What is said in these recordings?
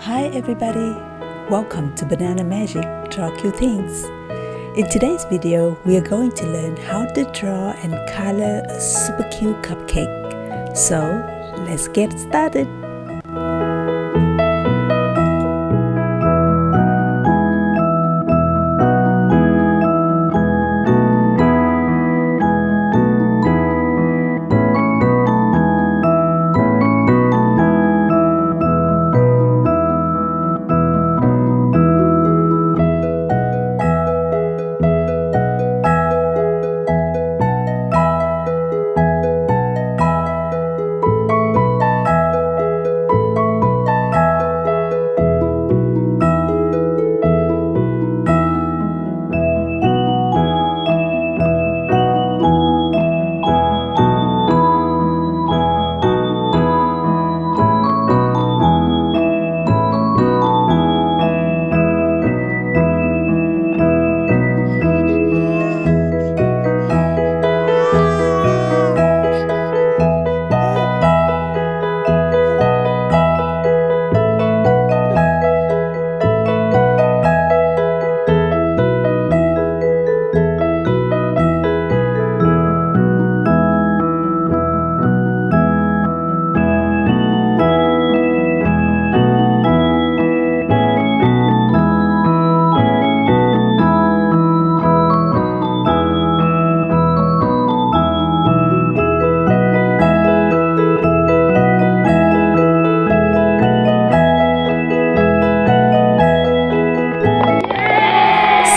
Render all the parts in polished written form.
Hi everybody, welcome to Banana Magic Draw Cute Things. In today's video, we are going to learn how to draw and color a super cute cupcake. So let's get started.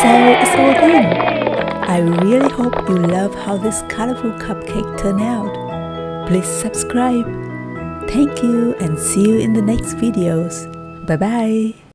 So it's all done. I really hope you love how this colorful cupcake turned out. Please subscribe. Thank you and see you in the next videos. Bye bye.